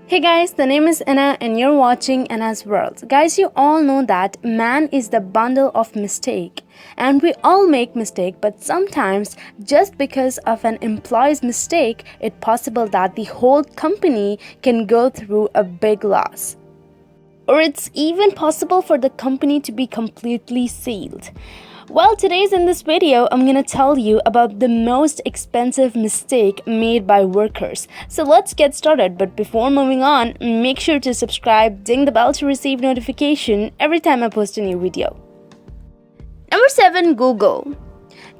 Hey guys, the name is Anna and you're watching Anna's World. Guys, you all know that man is the bundle of mistake and we all make mistake, but sometimes just because of an employee's mistake, it's possible that the whole company can go through a big loss. Or it's even possible for the company to be completely sealed. Well, today's in this video, I'm gonna tell you about the most expensive mistake made by workers. So let's get started. But before moving on, make sure to subscribe, ding the bell to receive notification every time I post a new video. Number 7, Google.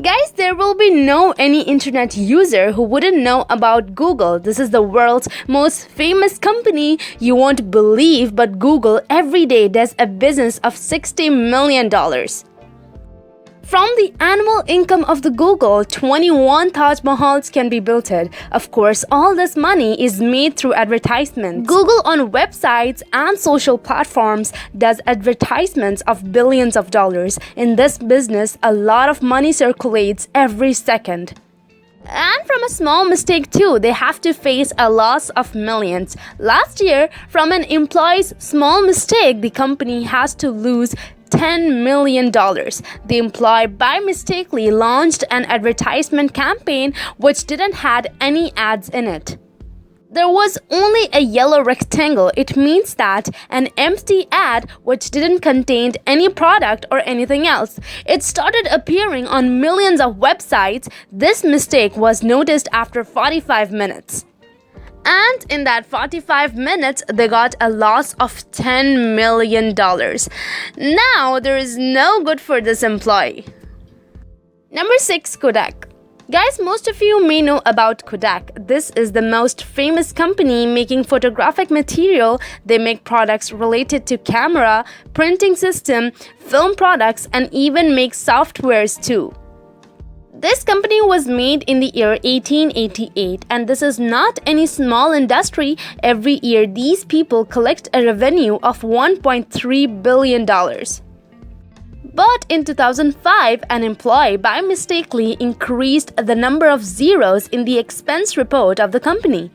Guys, there will be no any internet user who wouldn't know about Google. This is the world's most famous company. You won't believe, but Google every day does a business of $60 million. From the annual income of the Google, 21 Taj Mahals can be built. Of course, all this money is made through advertisements. Google on websites and social platforms does advertisements of billions of dollars. In this business, a lot of money circulates every second. And from a small mistake too, they have to face a loss of millions. Last year, from an employee's small mistake, the company has to lose $10 million. The employee by mistakenly launched an advertisement campaign which didn't have any ads in it. There was only a yellow rectangle. It means that an empty ad which didn't contain any product or anything else. It started appearing on millions of websites. This mistake was noticed after 45 minutes. And in that 45 minutes, they got a loss of $10 million. Now, there is no good for this employee. Number 6, Kodak. Guys, most of you may know about Kodak. This is the most famous company making photographic material. They make products related to camera, printing system, film products, and even make softwares too. This company was made in the year 1888, and this is not any small industry. Every year, these people collect a revenue of $1.3 billion. But in 2005, an employee by mistakenly increased the number of zeros in the expense report of the company.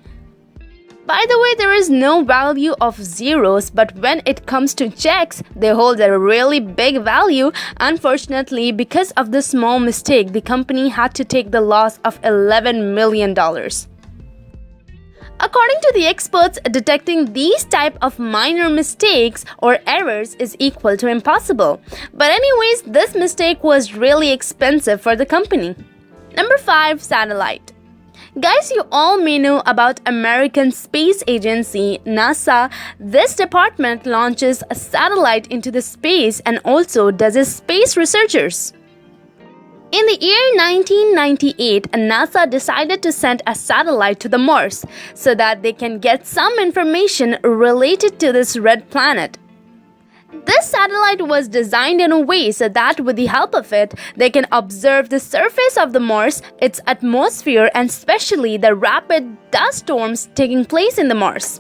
By the way, there is no value of zeros, but when it comes to checks, they hold a really big value. Unfortunately, because of this small mistake, the company had to take the loss of $11 million. According to the experts, detecting these type of minor mistakes or errors is equal to impossible. But anyways, this mistake was really expensive for the company. Number 5, satellite. Guys, you all may know about American Space Agency, NASA. This department launches a satellite into the space and also does space researchers. In the year 1998, NASA decided to send a satellite to the Mars so that they can get some information related to this red planet. This satellite was designed in a way so that with the help of it, they can observe the surface of the Mars, its atmosphere, and especially the rapid dust storms taking place in the Mars.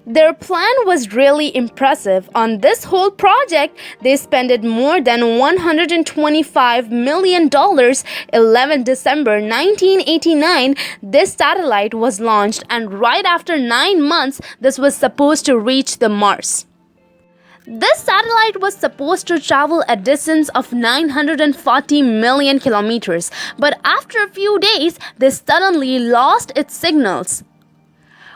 Their plan was really impressive. On this whole project, they spent more than $125 million. 11 December 1989, this satellite was launched, and right after 9 months, this was supposed to reach the Mars. This satellite was supposed to travel a distance of 940 million kilometers, but after a few days, they suddenly lost its signals.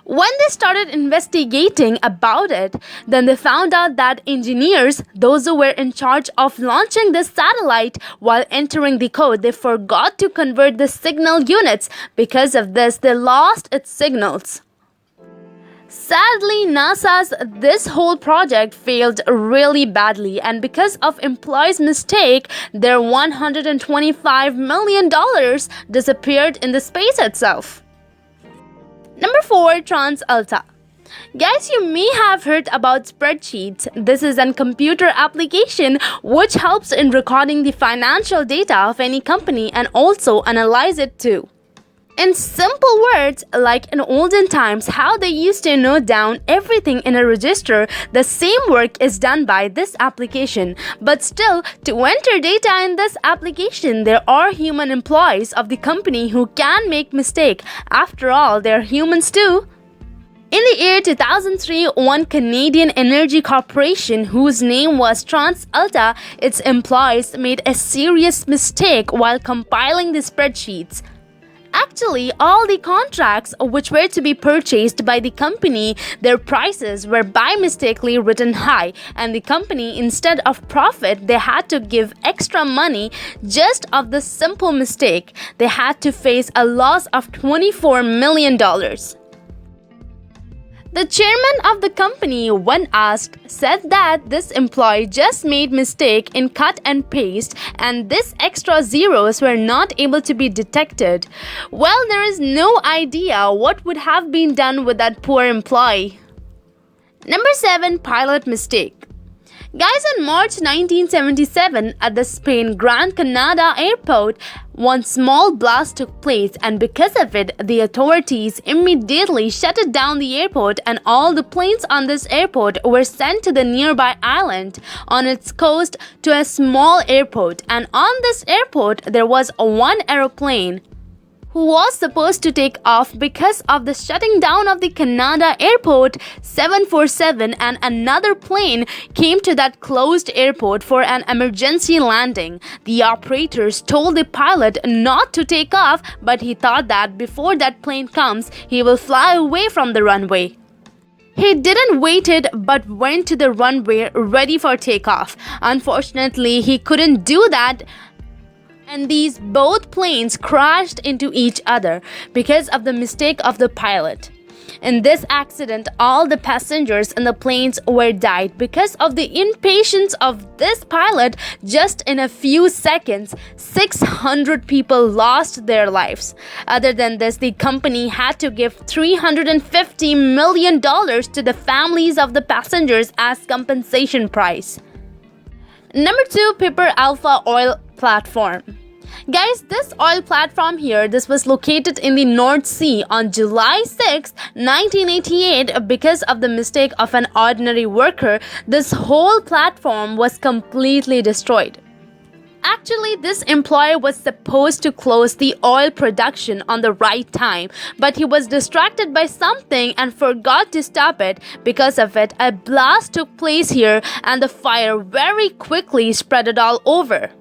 When they started investigating about it, then they found out that engineers, those who were in charge of launching this satellite, while entering the code, they forgot to convert the signal units. Because of this, they lost its signals. Sadly, NASA's this whole project failed really badly, and because of employees' mistake, their $125 million disappeared in the space itself. Number 4, TransAlta. Guys, you may have heard about spreadsheets. This is a computer application which helps in recording the financial data of any company and also analyze it too. In simple words, like in olden times, how they used to note down everything in a register, the same work is done by this application. But still, to enter data in this application, there are human employees of the company who can make mistake. After all, they're humans too. In the year year 2003, one Canadian energy corporation whose name was TransAlta, its employees made a serious mistake while compiling the spreadsheets. Actually, all the contracts which were to be purchased by the company, their prices were by mistakenly written high, and the company, instead of profit, they had to give extra money just of the simple mistake. They had to face a loss of $24 million. The chairman of the company, when asked, said that this employee just made mistake in cut and paste and these extra zeros were not able to be detected. Well, there is no idea what would have been done with that poor employee. Number 7. Pilot mistake. Guys, on March 1977, at the Spain Gran Canaria airport, one small blast took place, and because of it, the authorities immediately shut down the airport, and all the planes on this airport were sent to the nearby island on its coast to a small airport. And on this airport, there was one aeroplane who was supposed to take off because of the shutting down of the Canada airport 747, and another plane came to that closed airport for an emergency landing. The operators told the pilot not to take off, but he thought that before that plane comes, he will fly away from the runway. He didn't wait it but went to the runway ready for takeoff. Unfortunately, he couldn't do that, and these both planes crashed into each other because of the mistake of the pilot. In this accident, all the passengers in the planes were died because of the impatience of this pilot. Just in a few seconds, 600 people lost their lives. Other than this, the company had to give $350 million to the families of the passengers as compensation price. Number 2. Piper Alpha Oil Platform. Guys, this oil platform here, this was located in the North Sea on July 6, 1988. Because of the mistake of an ordinary worker, this whole platform was completely destroyed. Actually, this employee was supposed to close the oil production on the right time, but he was distracted by something and forgot to stop it. Because of it, a blast took place here and the fire very quickly spread it all over.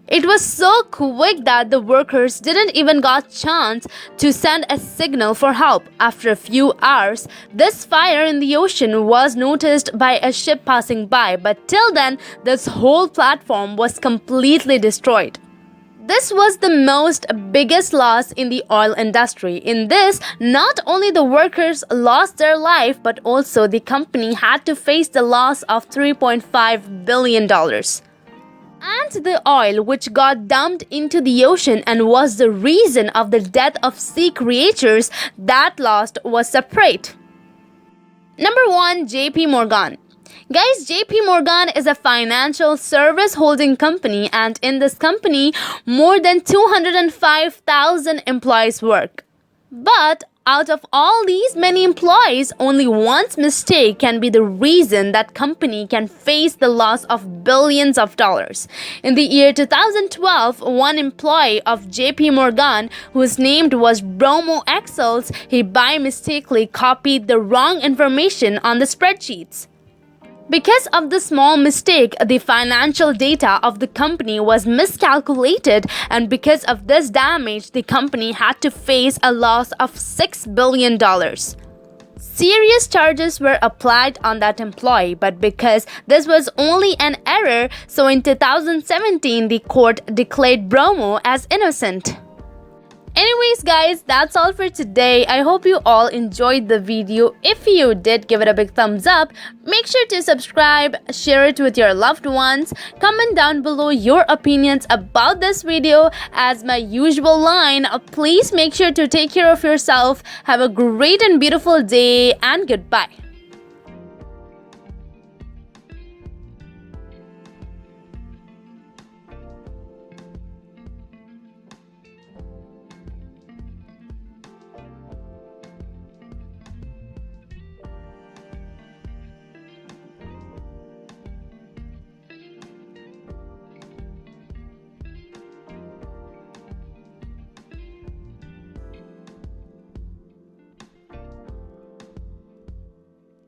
It was so quick that the workers didn't even got chance to send a signal for help. After a few hours, this fire in the ocean was noticed by a ship passing by, but till then, this whole platform was completely destroyed. This was the biggest loss in the oil industry. In this, not only the workers lost their life, but also the company had to face the loss of $3.5 billion. And the oil which got dumped into the ocean and was the reason of the death of sea creatures, that loss was separate. Number 1. JP Morgan. Guys, JP Morgan is a financial service holding company, and in this company, more than 205,000 employees work. But out of all these many employees, only one's mistake can be the reason that company can face the loss of billions of dollars. In the year 2012, one employee of JP Morgan, whose name was Bromo Excels, he by mistakenly copied the wrong information on the spreadsheets. Because of the small mistake, the financial data of the company was miscalculated, and because of this damage, the company had to face a loss of $6 billion. Serious charges were applied on that employee, but because this was only an error, so in 2017, the court declared Bromo as innocent. Anyways guys, that's all for today. I hope you all enjoyed the video. If you did, give it a big thumbs up. Make sure to subscribe, share it with your loved ones. Comment down below your opinions about this video. As my usual line, please make sure to take care of yourself. Have a great and beautiful day, and goodbye.